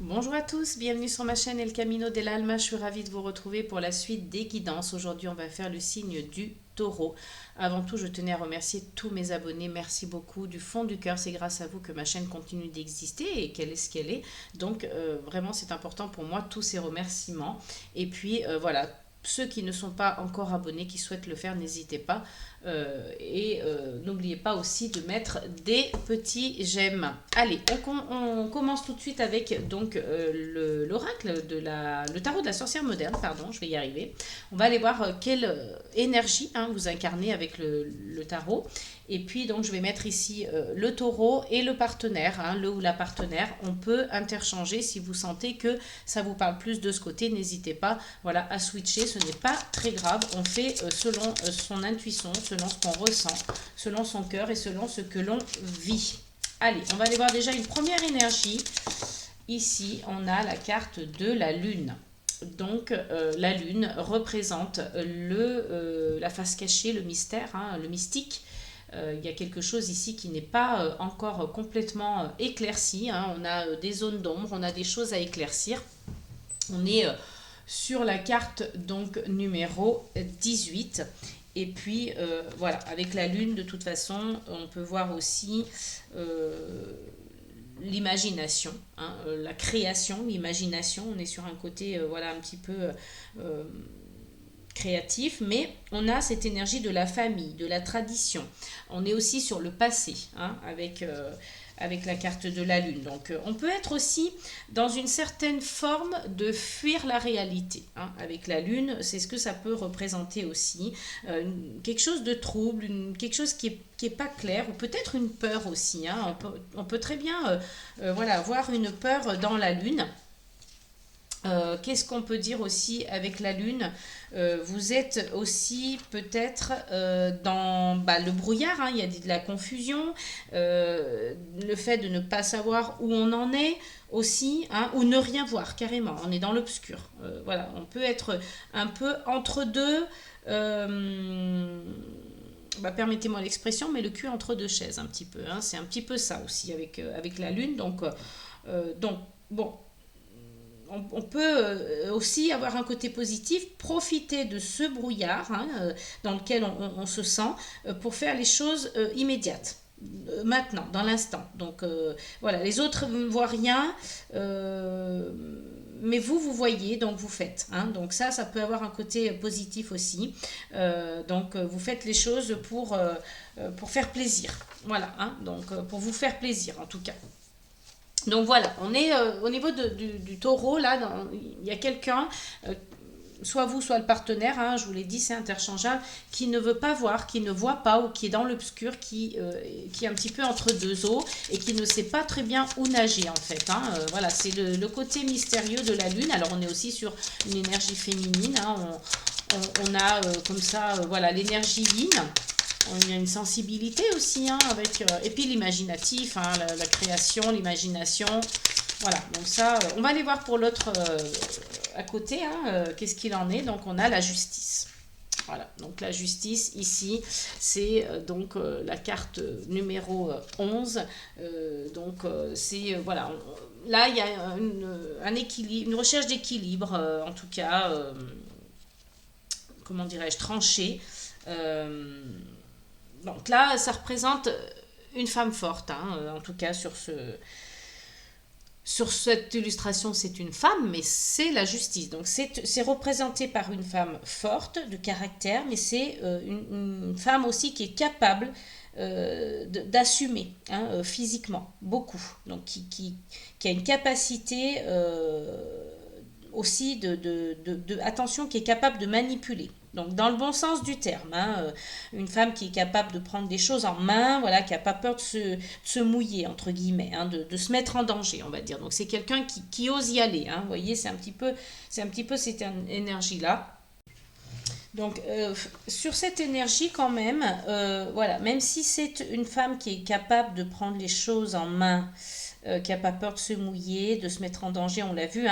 Bonjour à tous, bienvenue sur ma chaîne El Camino del Alma. Je suis ravie de vous retrouver pour la suite des guidances. Aujourd'hui, on va faire le signe du taureau. Avant tout, je tenais à remercier tous mes abonnés. Merci beaucoup du fond du cœur. C'est grâce à vous que ma chaîne continue d'exister et qu'elle est ce qu'elle est. Donc, vraiment, c'est important pour moi, tous ces remerciements. Et puis, voilà. Ceux qui ne sont pas encore abonnés, qui souhaitent le faire, n'hésitez pas. N'oubliez pas aussi de mettre des petits j'aime. Allez, on commence tout de suite avec donc l'oracle le tarot de la sorcière moderne, pardon, je vais y arriver. On va aller voir quelle énergie vous incarnez avec le tarot. Et puis donc je vais mettre ici le taureau et le partenaire, le ou la partenaire. On peut interchanger si vous sentez que ça vous parle plus de ce côté, n'hésitez pas voilà, à switcher, ce n'est pas très grave. On fait selon son intuition, selon ce qu'on ressent, selon son cœur et selon ce que l'on vit. Allez, on va aller voir déjà une première énergie. Ici, on a la carte de la lune. Donc, la lune représente la face cachée, le mystère, le mystique. Il y a quelque chose ici qui n'est pas encore complètement éclairci. On a des zones d'ombre, on a des choses à éclaircir. On est sur la carte donc numéro 18. Et puis voilà, avec la lune de toute façon, on peut voir aussi l'imagination, la création, l'imagination. On est sur un côté voilà un petit peu créatif, mais on a cette énergie de la famille, de la tradition. On est aussi sur le passé, avec la carte de la lune. Donc on peut être aussi dans une certaine forme de fuir la réalité. Avec la lune, c'est ce que ça peut représenter aussi. Quelque chose de trouble, quelque chose qui est pas clair, ou peut-être une peur aussi. On peut très bien voilà, avoir une peur dans la lune. Qu'est-ce qu'on peut dire aussi avec la lune? Vous êtes aussi peut-être dans le brouillard, il y a de la confusion, le fait de ne pas savoir où on en est aussi, ou ne rien voir carrément, on est dans l'obscur. Voilà, on peut être un peu entre deux, permettez-moi l'expression, mais le cul entre deux chaises un petit peu. C'est un petit peu ça aussi avec la lune. Donc bon, on peut aussi avoir un côté positif, profiter de ce brouillard dans lequel on se sent pour faire les choses immédiates. Maintenant, dans l'instant. Donc voilà, les autres ne voient rien, mais vous voyez, donc vous faites. Donc ça peut avoir un côté positif aussi. Donc vous faites les choses pour faire plaisir. Voilà, donc pour vous faire plaisir en tout cas. Donc voilà, on est au niveau du taureau, là, il y a quelqu'un, soit vous, soit le partenaire, je vous l'ai dit, c'est interchangeable, qui ne veut pas voir, qui ne voit pas, ou qui est dans l'obscur, qui est un petit peu entre deux eaux, et qui ne sait pas très bien où nager, en fait. Voilà, c'est le côté mystérieux de la lune. Alors on est aussi sur une énergie féminine, on a comme ça, voilà, l'énergie yin. On a une sensibilité aussi, et puis l'imaginatif, la création, l'imagination. Voilà, donc ça, on va aller voir pour l'autre à côté, qu'est-ce qu'il en est. Donc on a la justice. Voilà, donc la justice ici, c'est donc la carte numéro 11. C'est, voilà, là il y a un équilibre, une recherche d'équilibre, en tout cas, comment dirais-je, tranchée. Donc là, ça représente une femme forte, en tout cas sur cette illustration, c'est une femme, mais c'est la justice. Donc c'est représenté par une femme forte, de caractère, mais c'est une femme aussi qui est capable d'assumer physiquement, beaucoup. Donc qui a une capacité aussi attention, qui est capable de manipuler. Donc dans le bon sens du terme, une femme qui est capable de prendre des choses en main, voilà, qui n'a pas peur de se mouiller, entre guillemets, de se mettre en danger, on va dire. Donc c'est quelqu'un qui ose y aller, vous voyez, c'est un petit peu cette énergie-là. Donc sur cette énergie quand même, voilà, même si c'est une femme qui est capable de prendre les choses en main, qui n'a pas peur de se mouiller, de se mettre en danger, on l'a vu.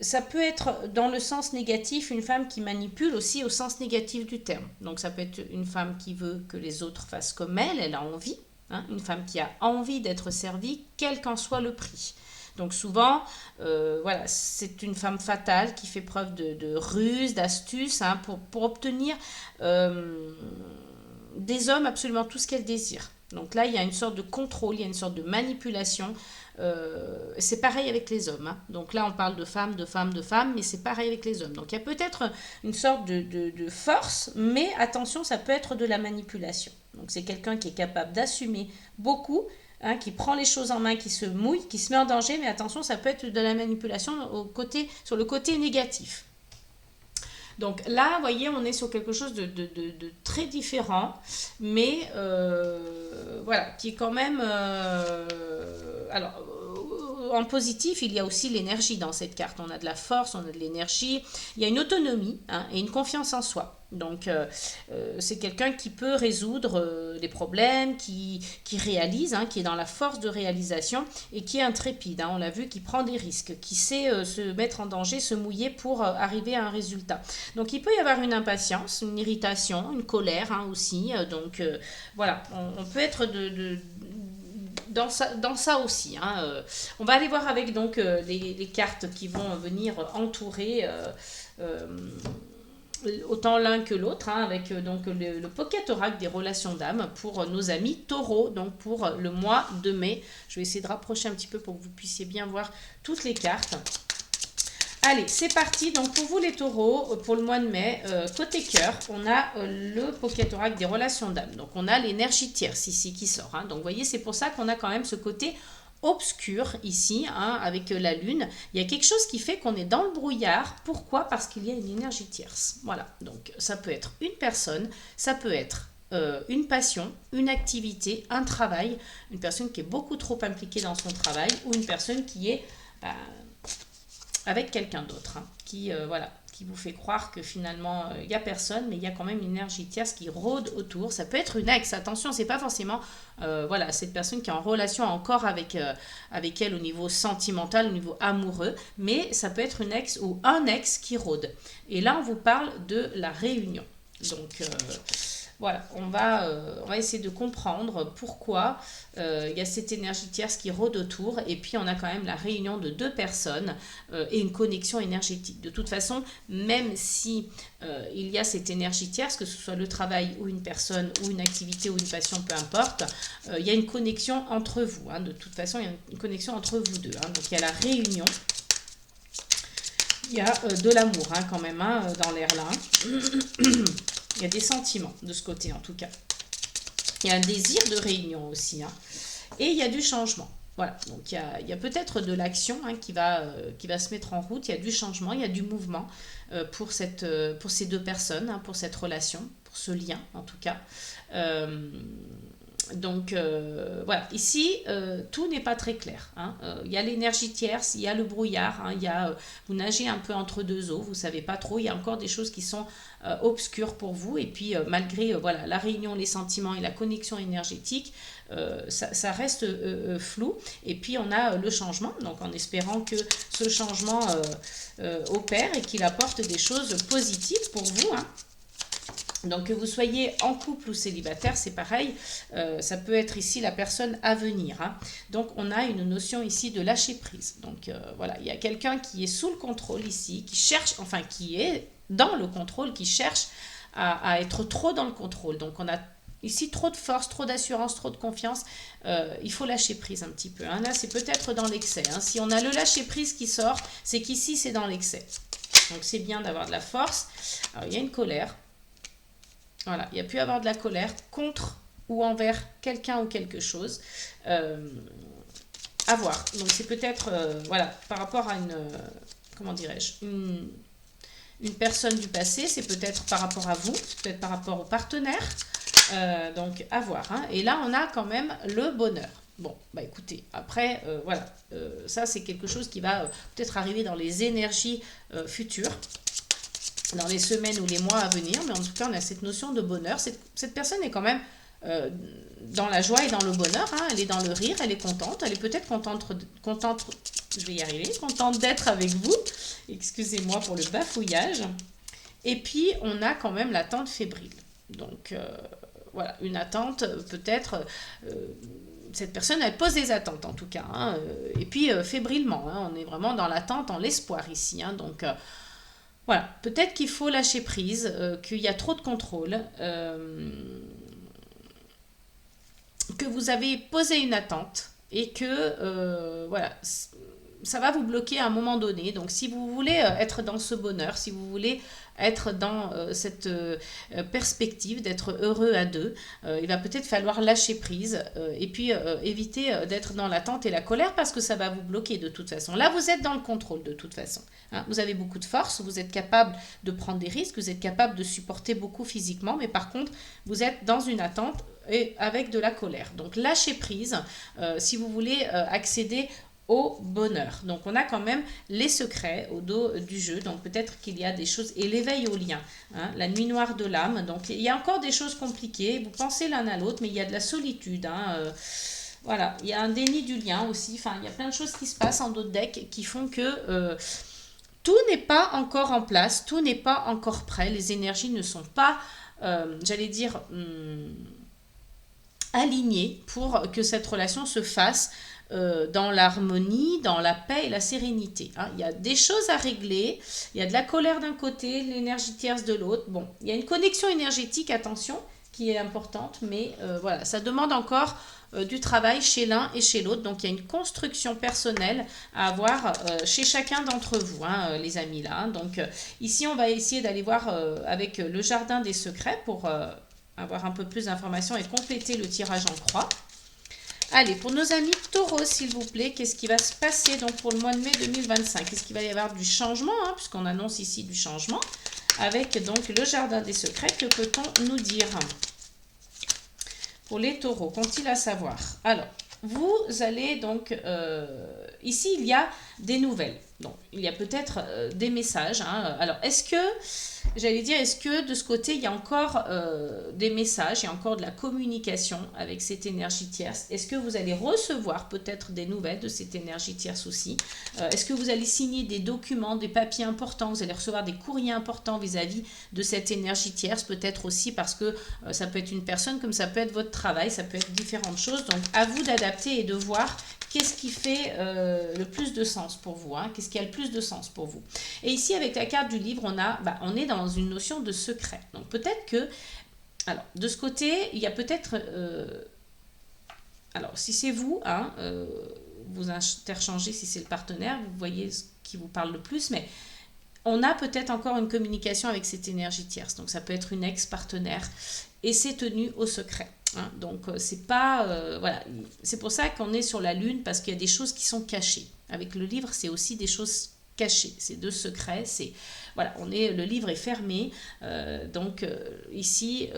Ça peut être dans le sens négatif, une femme qui manipule aussi au sens négatif du terme. Donc ça peut être une femme qui veut que les autres fassent comme elle a envie. Une femme qui a envie d'être servie, quel qu'en soit le prix. Donc souvent, voilà, c'est une femme fatale qui fait preuve de ruse, d'astuce, hein, pour obtenir des hommes absolument tout ce qu'elle désire. Donc là, il y a une sorte de contrôle, il y a une sorte de manipulation. C'est pareil avec les hommes, hein. Donc là, on parle de femmes, de femmes, de femmes, mais c'est pareil avec les hommes. Donc il y a peut-être une sorte de force, mais attention, ça peut être de la manipulation. Donc c'est quelqu'un qui est capable d'assumer beaucoup, hein, qui prend les choses en main, qui se mouille, qui se met en danger, mais attention, ça peut être de la manipulation sur le côté négatif. Donc là, vous voyez, on est sur quelque chose de très différent, mais voilà, qui est quand même... alors, en positif, il y a aussi l'énergie dans cette carte. On a de la force, on a de l'énergie, il y a une autonomie, hein, et une confiance en soi. Donc, c'est quelqu'un qui peut résoudre des problèmes, qui réalise, hein, qui est dans la force de réalisation et qui est intrépide, hein, on l'a vu, qui prend des risques, qui sait se mettre en danger, se mouiller pour arriver à un résultat. Donc, il peut y avoir une impatience, une irritation, une colère, hein, aussi. Donc, voilà, on peut être dans ça aussi, hein. On va aller voir avec donc les cartes qui vont venir entourer autant l'un que l'autre, hein, avec donc le Pocket Oracle des relations d'âme pour nos amis taureaux, donc pour le mois de mai. Je vais essayer de rapprocher un petit peu pour que vous puissiez bien voir toutes les cartes. Allez, c'est parti. Donc pour vous les taureaux, pour le mois de mai, côté cœur, on a le Pocket Oracle des relations d'âme. Donc on a l'énergie tierce ici qui sort, hein. Donc vous voyez, c'est pour ça qu'on a quand même ce côté obscur ici, hein, avec la lune. Il y a quelque chose qui fait qu'on est dans le brouillard. Pourquoi? Parce qu'il y a une énergie tierce. Voilà, donc ça peut être une personne, ça peut être une passion, une activité, un travail, une personne qui est beaucoup trop impliquée dans son travail ou une personne qui est avec quelqu'un d'autre, hein, qui voilà, qui vous fait croire que finalement il n'y a personne, mais il y a quand même une énergie tierce qui rôde autour. Ça peut être une ex, attention, c'est pas forcément voilà, cette personne qui est en relation encore avec elle au niveau sentimental, au niveau amoureux, mais ça peut être une ex ou un ex qui rôde. Et là, on vous parle de la réunion. Donc voilà, on va essayer de comprendre pourquoi il y a cette énergie tierce qui rôde autour, et puis on a quand même la réunion de deux personnes et une connexion énergétique. De toute façon, même si il y a cette énergie tierce, que ce soit le travail ou une personne ou une activité ou une passion, peu importe, il y a une connexion entre vous, hein. De toute façon, il y a une connexion entre vous deux, hein. Donc il y a la réunion. Il y a de l'amour, hein, quand même, hein, dans l'air là. Il y a des sentiments de ce côté, en tout cas. Il y a un désir de réunion aussi, hein. Et il y a du changement. Voilà, donc il y a peut-être de l'action, hein, qui va se mettre en route. Il y a du changement, il y a du mouvement pour ces deux personnes, hein, pour cette relation, pour ce lien, en tout cas. Donc voilà, ici tout n'est pas très clair, hein. Il y a l'énergie tierce, il y a le brouillard, hein, vous nagez un peu entre deux eaux, vous ne savez pas trop, il y a encore des choses qui sont obscures pour vous, et puis malgré voilà, la réunion, les sentiments et la connexion énergétique, ça reste flou. Et puis on a le changement, donc en espérant que ce changement opère et qu'il apporte des choses positives pour vous, hein. Donc que vous soyez en couple ou célibataire, c'est pareil, ça peut être ici la personne à venir, hein. Donc on a une notion ici de lâcher prise. Donc voilà, il y a quelqu'un qui est sous le contrôle ici, qui cherche, enfin qui est dans le contrôle, qui cherche à être trop dans le contrôle. Donc on a ici trop de force, trop d'assurance, trop de confiance. Il faut lâcher prise un petit peu, hein. Là c'est peut-être dans l'excès, hein. Si on a le lâcher prise qui sort, c'est qu'ici c'est dans l'excès. Donc c'est bien d'avoir de la force. Alors il y a une colère. Voilà, il y a pu avoir de la colère contre ou envers quelqu'un ou quelque chose. À voir. Donc c'est peut-être, voilà, par rapport à comment dirais-je, une personne du passé, c'est peut-être par rapport à vous, c'est peut-être par rapport au partenaire. Donc à voir, hein. Et là, on a quand même le bonheur. Bon, bah écoutez, après, voilà, ça c'est quelque chose qui va peut-être arriver dans les énergies futures, dans les semaines ou les mois à venir, mais en tout cas, on a cette notion de bonheur. Cette personne est quand même dans la joie et dans le bonheur, hein. Elle est dans le rire, elle est contente, elle est peut-être contente, je vais y arriver, contente d'être avec vous. Excusez-moi pour le bafouillage. Et puis, on a quand même l'attente fébrile. Donc, voilà, une attente peut-être cette personne, elle pose des attentes en tout cas, hein, et puis fébrilement, hein, on est vraiment dans l'attente, en l'espoir ici, hein, donc voilà, peut-être qu'il faut lâcher prise, qu'il y a trop de contrôle, que vous avez posé une attente et que voilà, ça va vous bloquer à un moment donné. Donc si vous voulez être dans ce bonheur, si vous voulez être dans cette perspective d'être heureux à deux, il va peut-être falloir lâcher prise et puis éviter d'être dans l'attente et la colère parce que ça va vous bloquer de toute façon. Là, vous êtes dans le contrôle de toute façon, hein. Vous avez beaucoup de force, vous êtes capable de prendre des risques, vous êtes capable de supporter beaucoup physiquement, mais par contre, vous êtes dans une attente et avec de la colère. Donc lâchez prise si vous voulez accéder au bonheur. Donc on a quand même les secrets au dos du jeu, donc peut-être qu'il y a des choses, et l'éveil au lien, hein, la nuit noire de l'âme, donc il y a encore des choses compliquées, vous pensez l'un à l'autre, mais il y a de la solitude, hein, voilà, il y a un déni du lien aussi, enfin il y a plein de choses qui se passent en d'autres decks qui font que tout n'est pas encore en place, tout n'est pas encore prêt, les énergies ne sont pas, j'allais dire, alignées pour que cette relation se fasse dans l'harmonie, dans la paix et la sérénité, hein. Il y a des choses à régler, il y a de la colère d'un côté, l'énergie tierce de l'autre. Bon, il y a une connexion énergétique, attention, qui est importante, mais voilà, ça demande encore du travail chez l'un et chez l'autre. Donc il y a une construction personnelle à avoir chez chacun d'entre vous, hein, les amis là, hein. Donc ici, on va essayer d'aller voir avec le jardin des secrets pour avoir un peu plus d'informations et compléter le tirage en croix. Allez, pour nos amis taureaux, s'il vous plaît, qu'est-ce qui va se passer donc pour le mois de mai 2025? Est-ce qu'il va y avoir du changement, hein, puisqu'on annonce ici du changement, avec donc le jardin des secrets, que peut-on nous dire? Pour les taureaux, qu'ont-ils à savoir? Alors, vous allez donc, ici il y a des nouvelles, donc il y a peut-être des messages, hein. Alors, est-ce que de ce côté il y a encore des messages, il y a encore de la communication avec cette énergie tierce? Est-ce que vous allez recevoir peut-être des nouvelles de cette énergie tierce aussi? Est-ce que vous allez signer des documents, des papiers importants? Vous allez recevoir des courriers importants vis-à-vis de cette énergie tierce, peut-être aussi parce que ça peut être une personne, comme ça peut être votre travail, ça peut être différentes choses. Donc à vous d'adapter et de voir qu'est-ce qui fait le plus de sens pour vous, hein? Qu'est-ce qui a le plus de sens pour vous? Et ici, avec la carte du livre, on est dans une notion de secret. Donc peut-être que, alors, de ce côté, il y a peut-être, alors, si c'est vous, hein, vous interchangez si c'est le partenaire, vous voyez ce qui vous parle le plus, mais on a peut-être encore une communication avec cette énergie tierce. Donc ça peut être une ex-partenaire et c'est tenu au secret, hein. Donc c'est pas voilà, c'est pour ça qu'on est sur la lune, parce qu'il y a des choses qui sont cachées. Avec le livre, c'est aussi des choses cachées, c'est de secrets, c'est voilà, le livre est fermé, donc ici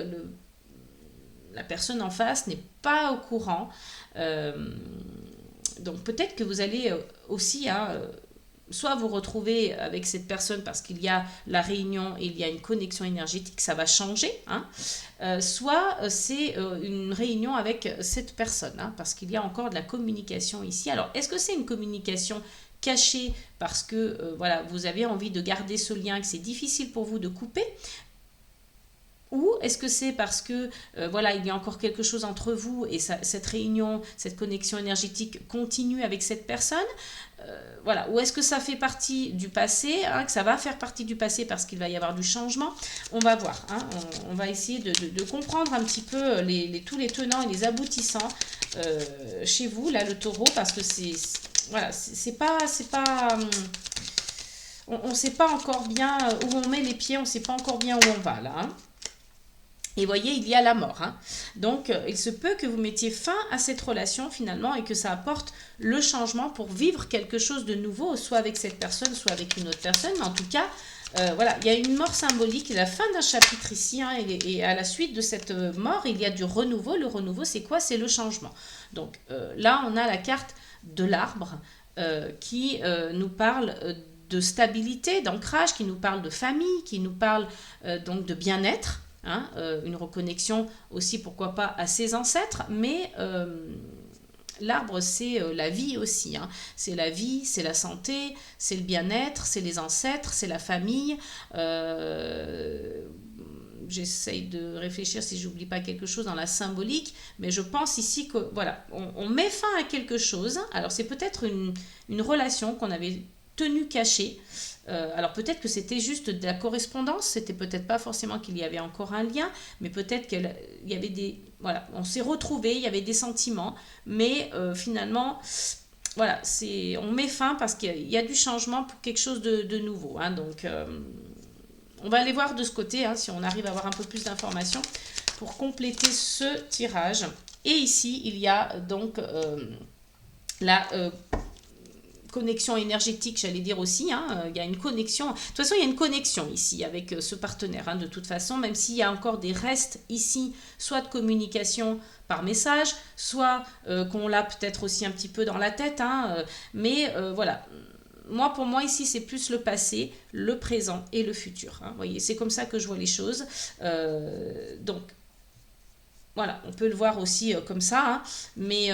la personne en face n'est pas au courant, donc peut-être que vous allez aussi, hein, soit vous retrouver avec cette personne parce qu'il y a la réunion et il y a une connexion énergétique, ça va changer, hein, soit c'est une réunion avec cette personne, hein, parce qu'il y a encore de la communication ici. Alors, est-ce que c'est une communication cachée parce que voilà, vous avez envie de garder ce lien, que c'est difficile pour vous de couper? Ou est-ce que c'est parce que voilà, il y a encore quelque chose entre vous et cette réunion, cette connexion énergétique continue avec cette personne, voilà. Ou est-ce que ça fait partie du passé, hein, que ça va faire partie du passé parce qu'il va y avoir du changement? On va voir, hein, on va essayer de comprendre un petit peu tous les tenants et les aboutissants chez vous, là, le taureau, parce que voilà, c'est pas on ne sait pas encore bien où on met les pieds, on ne sait pas encore bien où on va là, hein. Et voyez, il y a la mort, hein. Donc, il se peut que vous mettiez fin à cette relation finalement et que ça apporte le changement pour vivre quelque chose de nouveau, soit avec cette personne, soit avec une autre personne. Mais en tout cas, voilà, il y a une mort symbolique, la fin d'un chapitre ici, hein, et à la suite de cette mort, il y a du renouveau. Le renouveau, c'est quoi? C'est le changement. Donc là, on a la carte de l'arbre qui nous parle de stabilité, d'ancrage, qui nous parle de famille, qui nous parle donc de bien-être. Hein, une reconnexion aussi, pourquoi pas, à ses ancêtres, mais l'arbre, c'est la vie aussi, hein. C'est la vie, c'est la santé, c'est le bien-être, c'est les ancêtres, c'est la famille. j'essaye de réfléchir si j'oublie pas quelque chose dans la symbolique, mais je pense ici que voilà, on met fin à quelque chose. Alors c'est peut-être une relation qu'on avait tenue cachée. Alors peut-être que c'était juste de la correspondance, c'était peut-être pas forcément qu'il y avait encore un lien, mais peut-être qu'il y avait des... Voilà, on s'est retrouvés, il y avait des sentiments, mais finalement, voilà, on met fin parce qu'il y a du changement pour quelque chose de nouveau. Hein, donc on va aller voir de ce côté, hein, si on arrive à avoir un peu plus d'informations pour compléter ce tirage. Et ici, il y a donc la connexion énergétique, j'allais dire aussi, hein, il y a une connexion, de toute façon il y a une connexion ici avec ce partenaire, hein, de toute façon, même s'il y a encore des restes ici, soit de communication par message, soit qu'on l'a peut-être aussi un petit peu dans la tête, hein, mais voilà, pour moi ici c'est plus le passé, le présent et le futur, hein, vous voyez, c'est comme ça que je vois les choses, donc voilà, on peut le voir aussi comme ça, hein, mais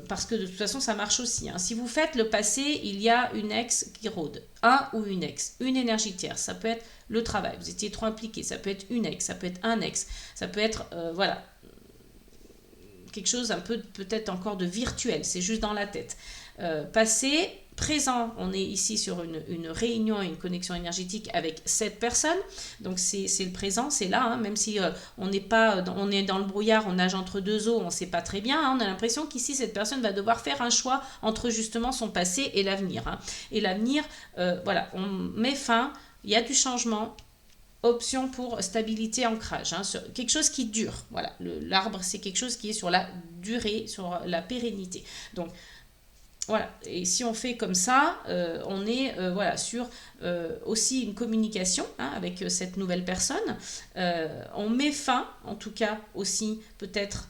parce que de toute façon, ça marche aussi. Hein. Si vous faites le passé, il y a une ex qui rôde, un ou une ex, une énergie tierce. Ça peut être le travail, vous étiez trop impliqué, ça peut être une ex, ça peut être un ex, ça peut être, voilà, quelque chose un peu peut-être encore de virtuel, c'est juste dans la tête. Passé, présent, on est ici sur une réunion et une connexion énergétique avec cette personne, donc c'est le présent, c'est là, hein, même si on n'est pas, on est dans le brouillard, on nage entre deux eaux, on ne sait pas très bien, hein, on a l'impression qu'ici cette personne va devoir faire un choix entre justement son passé et l'avenir, hein. Et l'avenir, voilà, on met fin, il y a du changement, option pour stabilité, ancrage, hein, quelque chose qui dure, voilà, l'arbre c'est quelque chose qui est sur la durée, sur la pérennité, donc voilà, et si on fait comme ça, on est voilà, sur aussi une communication, hein, avec cette nouvelle personne. On met fin, en tout cas aussi peut-être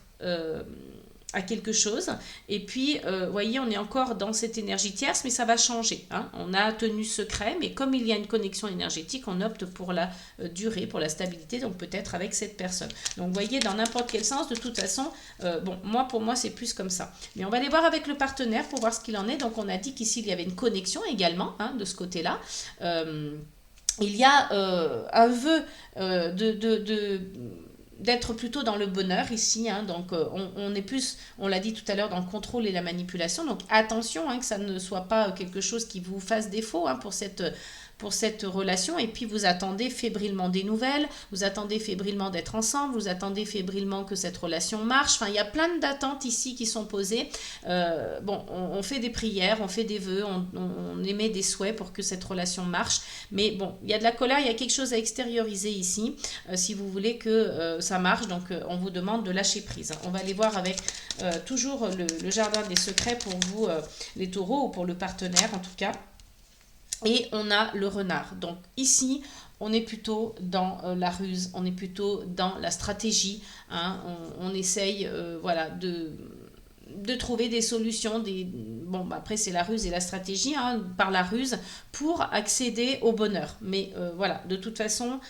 à quelque chose. Et puis, vous voyez, on est encore dans cette énergie tierce, mais ça va changer. Hein. On a tenu secret, mais comme il y a une connexion énergétique, on opte pour la durée, pour la stabilité, donc peut-être avec cette personne. Donc, vous voyez, dans n'importe quel sens, de toute façon, bon, pour moi, c'est plus comme ça. Mais on va aller voir avec le partenaire pour voir ce qu'il en est. Donc, on a dit qu'ici, il y avait une connexion également, hein, de ce côté-là. Il y a un vœu d'être plutôt dans le bonheur ici, hein, donc on est plus, on l'a dit tout à l'heure, dans le contrôle et la manipulation, donc attention, hein, que ça ne soit pas quelque chose qui vous fasse défaut, hein, pour cette relation, et puis vous attendez fébrilement des nouvelles, vous attendez fébrilement d'être ensemble, vous attendez fébrilement que cette relation marche, enfin il y a plein d'attentes ici qui sont posées, bon, on fait des prières, on fait des vœux, on émet des souhaits pour que cette relation marche, mais bon, il y a de la colère, il y a quelque chose à extérioriser ici, si vous voulez que ça marche, donc on vous demande de lâcher prise. On va aller voir avec toujours le jardin des secrets pour vous, les taureaux, ou pour le partenaire en tout cas. Et on a le renard. Donc ici, on est plutôt dans la ruse, on est plutôt dans la stratégie. Hein, on essaye voilà, de trouver des solutions. Bon, après, c'est la ruse et la stratégie, hein, par la ruse, pour accéder au bonheur. Mais voilà, de toute façon,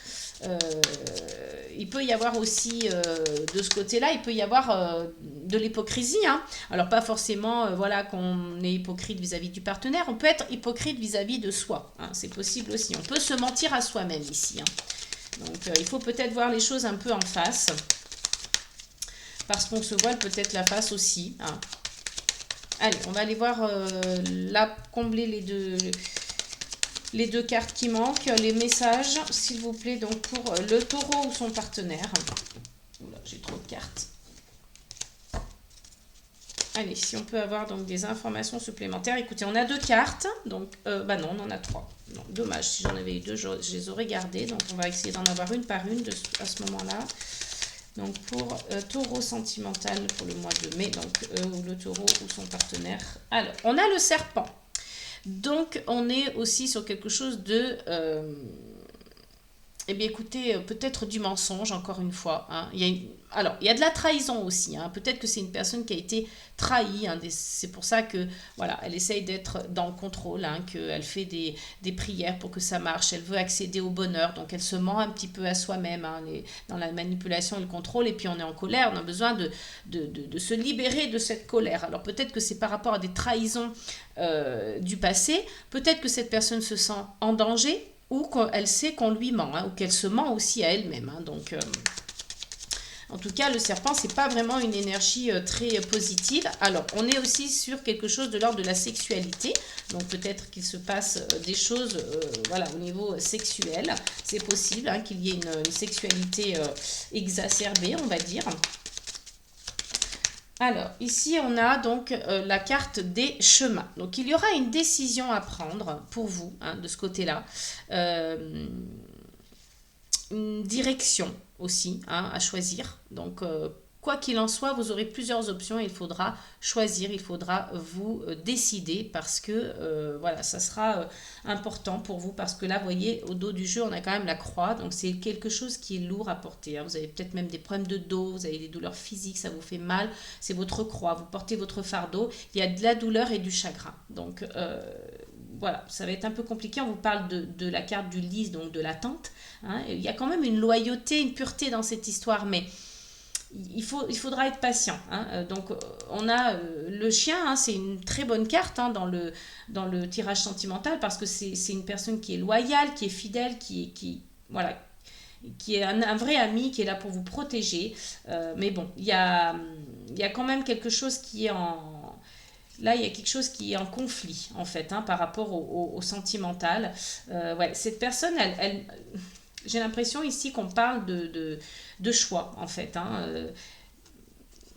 il peut y avoir aussi, de ce côté-là, il peut y avoir de l'hypocrisie. Hein. Alors, pas forcément voilà, qu'on est hypocrite vis-à-vis du partenaire, on peut être hypocrite vis-à-vis de soi. Hein, c'est possible aussi. On peut se mentir à soi-même ici. Hein. Donc, il faut peut-être voir les choses un peu en face. Parce qu'on se voile peut-être la face aussi. Hein. Allez, on va aller voir, là, combler les deux cartes qui manquent. Les messages, s'il vous plaît, donc pour le taureau ou son partenaire. Oula, j'ai trop de cartes. Allez, si on peut avoir donc des informations supplémentaires. Écoutez, on a deux cartes. Donc, bah non, on en a trois. Non, dommage, si j'en avais eu deux, je les aurais gardées. Donc, on va essayer d'en avoir une par une à ce moment-là. Donc pour taureau sentimental pour le mois de mai, donc le taureau ou son partenaire. Alors, on a le serpent. Donc, on est aussi sur quelque chose de... eh bien, écoutez, peut-être du mensonge, encore une fois. Hein. Alors, il y a de la trahison aussi. Hein. Peut-être que c'est une personne qui a été trahie. Hein. C'est pour ça que, voilà, elle essaye d'être dans le contrôle, hein, qu'elle fait des prières pour que ça marche. Elle veut accéder au bonheur. Donc, elle se ment un petit peu à soi-même, hein, dans la manipulation et le contrôle. Et puis, on est en colère. On a besoin de se libérer de cette colère. Alors, peut-être que c'est par rapport à des trahisons du passé. Peut-être que cette personne se sent en danger. ou qu'elle sait qu'on lui ment, hein, ou qu'elle se ment aussi à elle-même. Hein. Donc, en tout cas, le serpent, c'est pas vraiment une énergie très positive. Alors, on est aussi sur quelque chose de l'ordre de la sexualité. Donc, peut-être qu'il se passe des choses voilà, au niveau sexuel. C'est possible hein, qu'il y ait une sexualité exacerbée, on va dire. Alors, ici, on a donc la carte des chemins. Donc, il y aura une décision à prendre pour vous, hein, de ce côté-là. Une direction aussi hein, à choisir. Donc, quoi qu'il en soit, vous aurez plusieurs options. Il faudra choisir, il faudra vous décider parce que voilà, ça sera important pour vous. Parce que là, vous voyez, au dos du jeu, on a quand même la croix. Donc, c'est quelque chose qui est lourd à porter. Hein. Vous avez peut-être même des problèmes de dos, vous avez des douleurs physiques, ça vous fait mal. C'est votre croix, vous portez votre fardeau. Il y a de la douleur et du chagrin. Donc, voilà, ça va être un peu compliqué. On vous parle de la carte du lys, donc de l'attente. Hein. Il y a quand même une loyauté, une pureté dans cette histoire, mais il faudra être patient. Hein. Donc, on a le chien, hein, c'est une très bonne carte hein, dans le tirage sentimental parce que c'est une personne qui est loyale, qui est fidèle, voilà, qui est un vrai ami, qui est là pour vous protéger. Mais bon, il y a quand même quelque chose qui est en... Là, il y a quelque chose qui est en conflit, en fait, hein, par rapport au sentimental. Ouais, cette personne, j'ai l'impression ici qu'on parle de choix, en fait. Hein.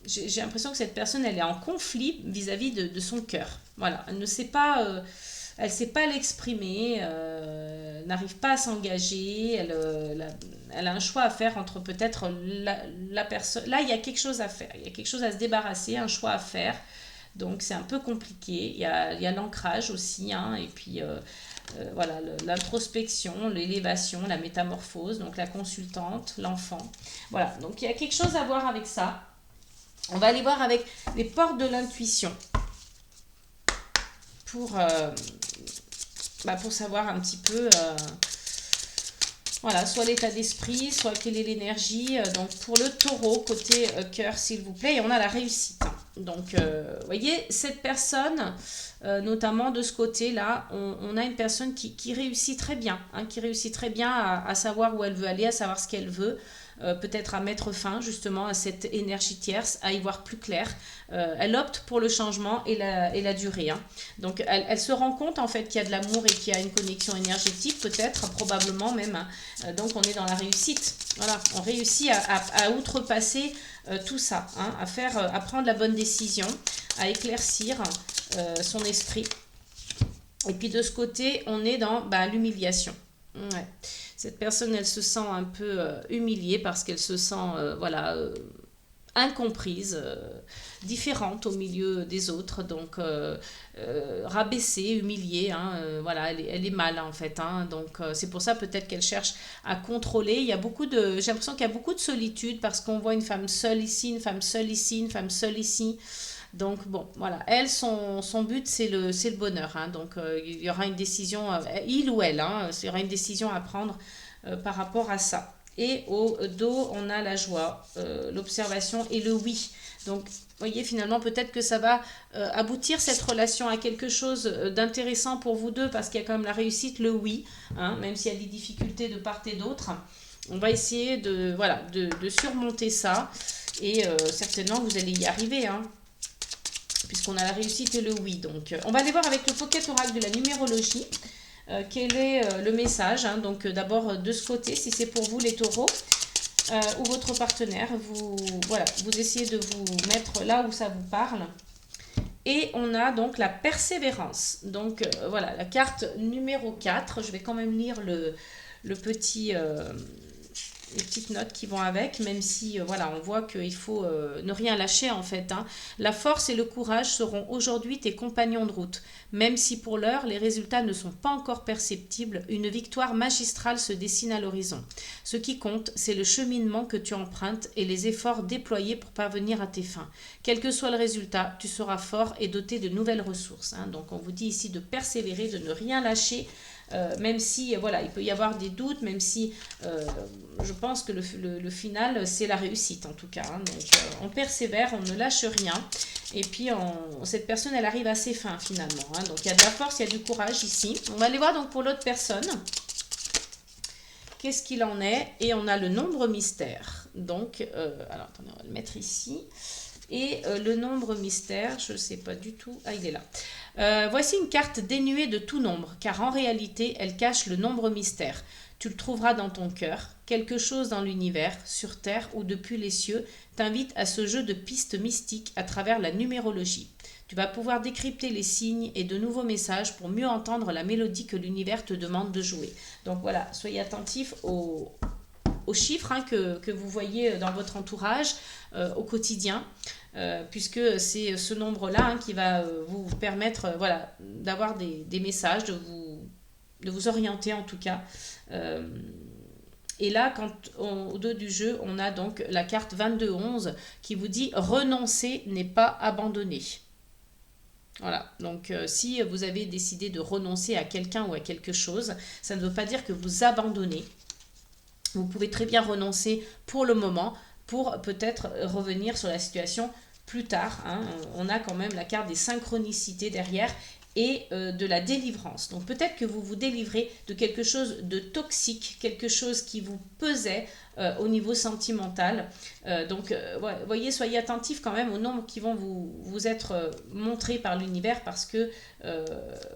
J'ai l'impression que cette personne, elle est en conflit vis-à-vis de son cœur. Voilà, elle ne sait pas... elle ne sait pas l'exprimer, n'arrive pas à s'engager, elle a un choix à faire entre peut-être la personne... Là, il y a quelque chose à faire, il y a quelque chose à se débarrasser, un choix à faire. Donc c'est un peu compliqué. Il y a l'ancrage aussi, hein, et puis voilà, l'introspection, l'élévation, la métamorphose, donc la consultante, l'enfant. Voilà, donc il y a quelque chose à voir avec ça. On va aller voir avec les portes de l'intuition pour savoir un petit peu... voilà, soit l'état d'esprit, soit quelle est l'énergie. Donc pour le taureau, côté cœur, s'il vous plaît, et on a la réussite. Donc, vous voyez, cette personne, notamment de ce côté-là, on a une personne qui réussit très bien, hein, qui réussit très bien à savoir où elle veut aller, à savoir ce qu'elle veut, peut-être à mettre fin justement à cette énergie tierce, à y voir plus clair. Elle opte pour le changement et la durée. Hein. Donc, elle se rend compte en fait qu'il y a de l'amour et qu'il y a une connexion énergétique, peut-être, probablement même. Hein. Donc, on est dans la réussite. Voilà, on réussit à outrepasser tout ça, hein, à prendre la bonne décision, à éclaircir son esprit. Et puis de ce côté, on est dans l'humiliation. Ouais. Cette personne, elle se sent un peu humiliée parce qu'elle se sent voilà, incomprise, différente au milieu des autres, donc rabaissée, humiliée, hein, voilà, elle est mal en fait, hein, donc c'est pour ça peut-être qu'elle cherche à contrôler. J'ai l'impression qu'il y a beaucoup de solitude parce qu'on voit une femme seule ici, une femme seule ici, une femme seule ici. Donc bon, voilà, elle, son but, c'est le bonheur. Hein, donc il y aura une décision, il ou elle, hein, il y aura une décision à prendre par rapport à ça. Et au dos, on a la joie, l'observation et le oui. Donc, vous voyez, finalement, peut-être que ça va aboutir cette relation à quelque chose d'intéressant pour vous deux parce qu'il y a quand même la réussite, le oui, hein, même s'il y a des difficultés de part et d'autre. On va essayer de surmonter ça et certainement, vous allez y arriver, hein, puisqu'on a la réussite et le oui. Donc, on va aller voir avec le Pocket Oracle de la numérologie. Quel est le message, hein. Donc d'abord de ce côté, si c'est pour vous les taureaux ou votre partenaire, vous essayez de vous mettre là où ça vous parle. Et on a donc la persévérance. Donc voilà, la carte numéro 4. Je vais quand même lire le petit... les petites notes qui vont avec, même si voilà, on voit qu'il faut ne rien lâcher en fait. Hein. La force et le courage seront aujourd'hui tes compagnons de route. Même si pour l'heure, les résultats ne sont pas encore perceptibles, une victoire magistrale se dessine à l'horizon. Ce qui compte, c'est le cheminement que tu empruntes et les efforts déployés pour parvenir à tes fins. Quel que soit le résultat, tu seras fort et doté de nouvelles ressources. Hein. Donc on vous dit ici de persévérer, de ne rien lâcher, même si voilà, il peut y avoir des doutes, même si je pense que le final, c'est la réussite en tout cas. Hein. Donc on persévère, on ne lâche rien. Et puis cette personne, elle arrive à ses fins finalement. Hein. Donc il y a de la force, il y a du courage ici. On va aller voir donc pour l'autre personne. qu'est-ce qu'il en est? Et on a le nombre mystère. Donc, alors attendez, on va le mettre ici. Et le nombre mystère, je ne sais pas du tout. Ah, il est là. Voici une carte dénuée de tout nombre, car en réalité, elle cache le nombre mystère. Tu le trouveras dans ton cœur. Quelque chose dans l'univers, sur terre ou depuis les cieux, t'invite à ce jeu de pistes mystiques à travers la numérologie. Tu vas pouvoir décrypter les signes et de nouveaux messages pour mieux entendre la mélodie que l'univers te demande de jouer. Donc voilà, soyez attentifs aux chiffres que vous voyez dans votre entourage au quotidien, puisque c'est ce nombre-là qui va vous permettre voilà, d'avoir des messages, de vous orienter en tout cas. Et là, au dos du jeu, on a donc la carte 22-11 qui vous dit « Renoncer n'est pas abandonner ». Voilà, donc si vous avez décidé de renoncer à quelqu'un ou à quelque chose, ça ne veut pas dire que vous abandonnez. Vous pouvez très bien renoncer pour le moment, pour peut-être revenir sur la situation plus tard. Hein. On a quand même la carte des synchronicités derrière et de la délivrance. Donc peut-être que vous vous délivrez de quelque chose de toxique, quelque chose qui vous pesait au niveau sentimental. Voyez, soyez attentifs quand même aux nombres qui vont vous être montrés par l'univers parce que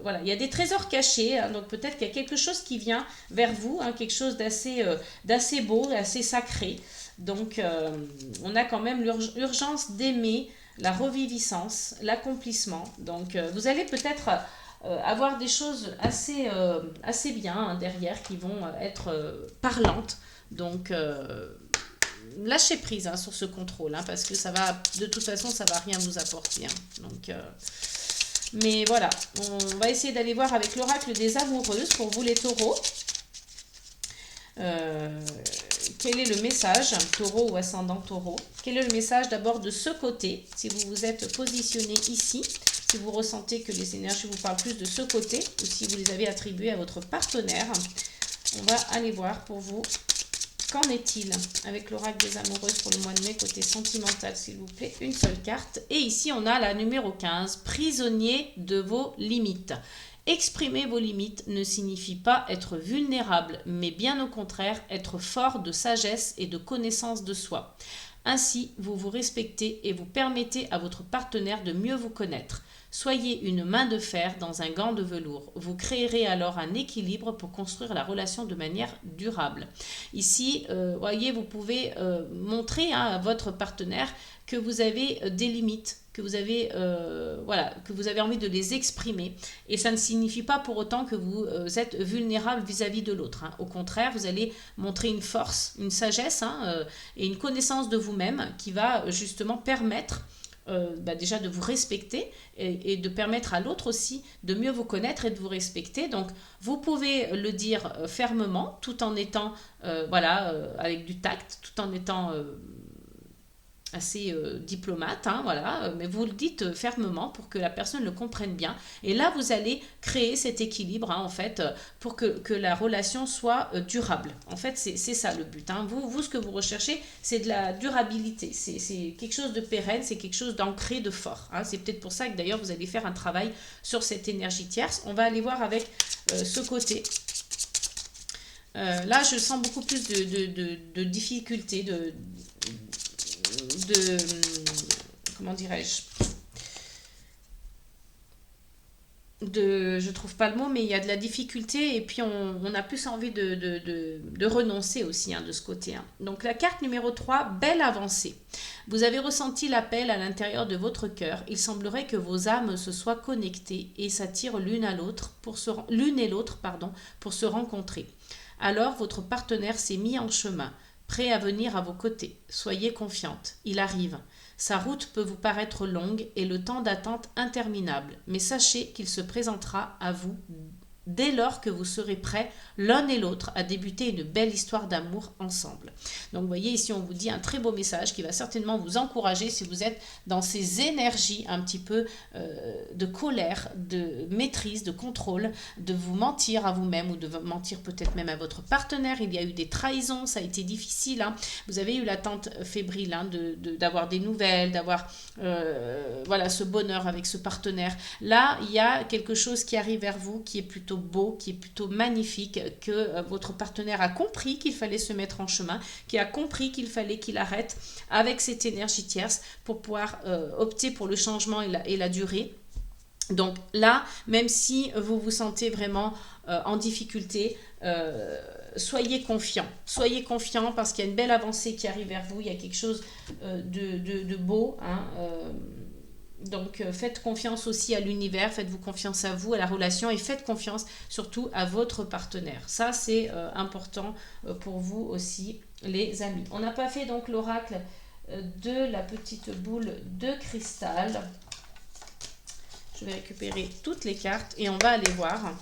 voilà, il y a des trésors cachés. Hein, donc peut-être qu'il y a quelque chose qui vient vers vous, hein, quelque chose d'assez beau, assez sacré. Donc on a quand même l'urgence d'aimer, la reviviscence, l'accomplissement. Donc vous allez peut-être avoir des choses assez bien hein, derrière qui vont être parlantes. Donc lâchez prise hein, sur ce contrôle hein, parce que ça va, de toute façon ça va rien vous apporter. Hein. Donc, mais voilà, on va essayer d'aller voir avec l'oracle des amoureuses pour vous les taureaux. Quel est le message, taureau ou ascendant taureau? Quel est le message d'abord de ce côté, si vous vous êtes positionné ici, si vous ressentez que les énergies vous parlent plus de ce côté, ou si vous les avez attribuées à votre partenaire. On va aller voir pour vous, qu'en est-il avec l'oracle des amoureuses pour le mois de mai, côté sentimental, s'il vous plaît, une seule carte. Et ici, on a la numéro 15, prisonnier de vos limites. Exprimer vos limites ne signifie pas être vulnérable, mais bien au contraire, être fort de sagesse et de connaissance de soi. Ainsi, vous vous respectez et vous permettez à votre partenaire de mieux vous connaître. Soyez une main de fer dans un gant de velours. Vous créerez alors un équilibre pour construire la relation de manière durable. Ici, voyez, vous pouvez montrer hein, à votre partenaire que vous avez des limites, que vous avez, que vous avez envie de les exprimer. Et ça ne signifie pas pour autant que vous êtes vulnérable vis-à-vis de l'autre. Hein. Au contraire, vous allez montrer une force, une sagesse et une connaissance de vous-même qui va justement permettre déjà de vous respecter et de permettre à l'autre aussi de mieux vous connaître et de vous respecter. Donc, vous pouvez le dire fermement tout en étant, avec du tact, tout en étant assez diplomate, hein, voilà, mais vous le dites fermement pour que la personne le comprenne bien. Et là, vous allez créer cet équilibre, hein, en fait, pour que la relation soit durable. En fait, c'est ça le but. Hein. Vous, ce que vous recherchez, c'est de la durabilité. C'est quelque chose de pérenne, c'est quelque chose d'ancré, de fort. Hein. C'est peut-être pour ça que d'ailleurs, vous allez faire un travail sur cette énergie tierce. On va aller voir avec ce côté. Là, je sens beaucoup plus de difficultés, comment dirais-je, je trouve pas le mot, mais il y a de la difficulté et puis on a plus envie de renoncer aussi hein, de ce côté. Hein. Donc la carte numéro 3, belle avancée. Vous avez ressenti l'appel à l'intérieur de votre cœur. Il semblerait que vos âmes se soient connectées et s'attirent l'une et l'autre pour se rencontrer. Alors votre partenaire s'est mis en chemin, prêt à venir à vos côtés. Soyez confiante, il arrive. Sa route peut vous paraître longue et le temps d'attente interminable, mais sachez qu'il se présentera à vous dès lors que vous serez prêts, l'un et l'autre, à débuter une belle histoire d'amour ensemble. Donc vous voyez ici, on vous dit un très beau message qui va certainement vous encourager si vous êtes dans ces énergies un petit peu de colère, de maîtrise, de contrôle, de vous mentir à vous-même ou de mentir peut-être même à votre partenaire. Il y a eu des trahisons, ça a été difficile. Hein. Vous avez eu l'attente fébrile hein, d'avoir des nouvelles, d'avoir ce bonheur avec ce partenaire. Là, il y a quelque chose qui arrive vers vous qui est plutôt plutôt beau, qui est plutôt magnifique, que votre partenaire a compris qu'il fallait se mettre en chemin, qui a compris qu'il fallait qu'il arrête avec cette énergie tierce pour pouvoir opter pour le changement et la durée. Donc là, même si vous vous sentez vraiment en difficulté, soyez confiant parce qu'il y a une belle avancée qui arrive vers vous, il y a quelque chose de beau, hein, donc faites confiance aussi à l'univers, faites-vous confiance à vous, à la relation, et faites confiance surtout à votre partenaire. Ça c'est important pour vous aussi, les amis. On n'a pas fait donc l'oracle de la petite boule de cristal. Je vais récupérer toutes les cartes et on va aller voir.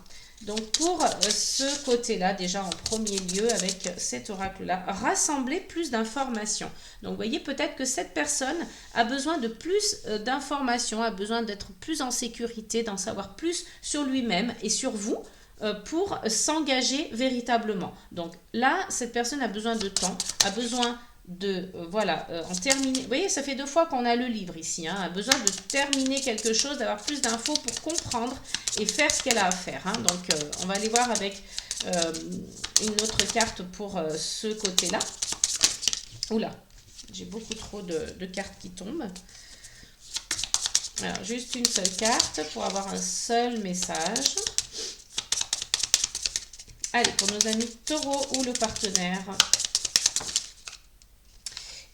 Donc pour ce côté-là, déjà en premier lieu, avec cet oracle-là, rassembler plus d'informations. Donc vous voyez, peut-être que cette personne a besoin de plus d'informations, a besoin d'être plus en sécurité, d'en savoir plus sur lui-même et sur vous pour s'engager véritablement. Donc là, cette personne a besoin de temps, a besoin de en terminer. Vous voyez, ça fait 2 fois qu'on a le livre ici, hein, a besoin de terminer quelque chose, d'avoir plus d'infos pour comprendre et faire ce qu'elle a à faire, hein. Donc on va aller voir avec une autre carte pour ce côté là. Oula, j'ai beaucoup trop de cartes qui tombent. Alors juste une seule carte pour avoir un seul message. Allez, pour nos amis taureaux ou le partenaire.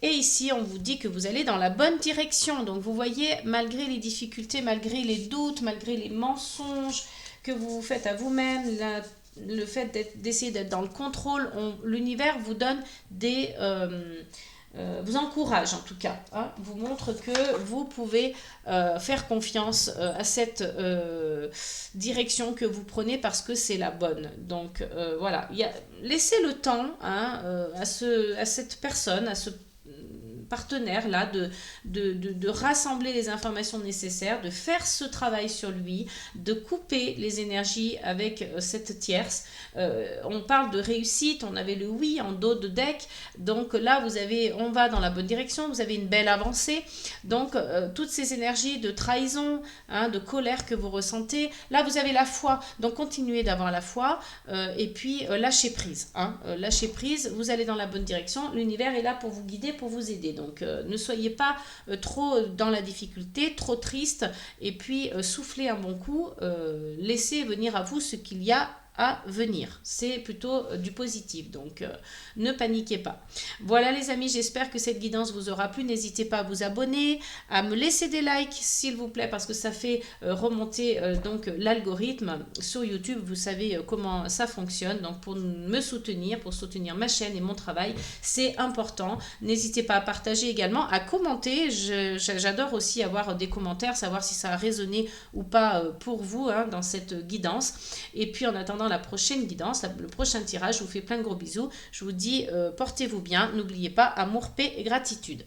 Et ici, on vous dit que vous allez dans la bonne direction. Donc, vous voyez, malgré les difficultés, malgré les doutes, malgré les mensonges que vous vous faites à vous-même, le fait d'essayer d'être dans le contrôle, l'univers vous donne des... vous encourage en tout cas, hein, vous montre que vous pouvez faire confiance à cette direction que vous prenez parce que c'est la bonne. Donc, voilà, laissez le temps, hein, à cette personne, à ce partenaire là de rassembler les informations nécessaires, de faire ce travail sur lui, de couper les énergies avec cette tierce. On parle de réussite, on avait le oui en dos de deck, donc là on va dans la bonne direction, vous avez une belle avancée. Donc toutes ces énergies de trahison, hein, de colère que vous ressentez, là vous avez la foi, donc continuez d'avoir la foi, et puis lâchez prise, hein, lâchez prise, vous allez dans la bonne direction, l'univers est là pour vous guider, pour vous aider. Donc ne soyez pas trop dans la difficulté, trop triste, et puis soufflez un bon coup, laissez venir à vous ce qu'il y a à venir. C'est plutôt du positif, donc ne paniquez pas. Voilà les amis, j'espère que cette guidance vous aura plu. N'hésitez pas à vous abonner, à me laisser des likes s'il vous plaît, parce que ça fait remonter donc l'algorithme sur YouTube. Vous savez comment ça fonctionne, donc pour me soutenir, pour soutenir ma chaîne et mon travail, c'est important. N'hésitez pas à partager également, à commenter. J'adore aussi avoir des commentaires, savoir si ça a résonné ou pas pour vous, hein, dans cette guidance. Et puis en attendant la prochaine guidance, le prochain tirage, je vous fais plein de gros bisous. Je vous dis portez-vous bien, n'oubliez pas amour, paix et gratitude.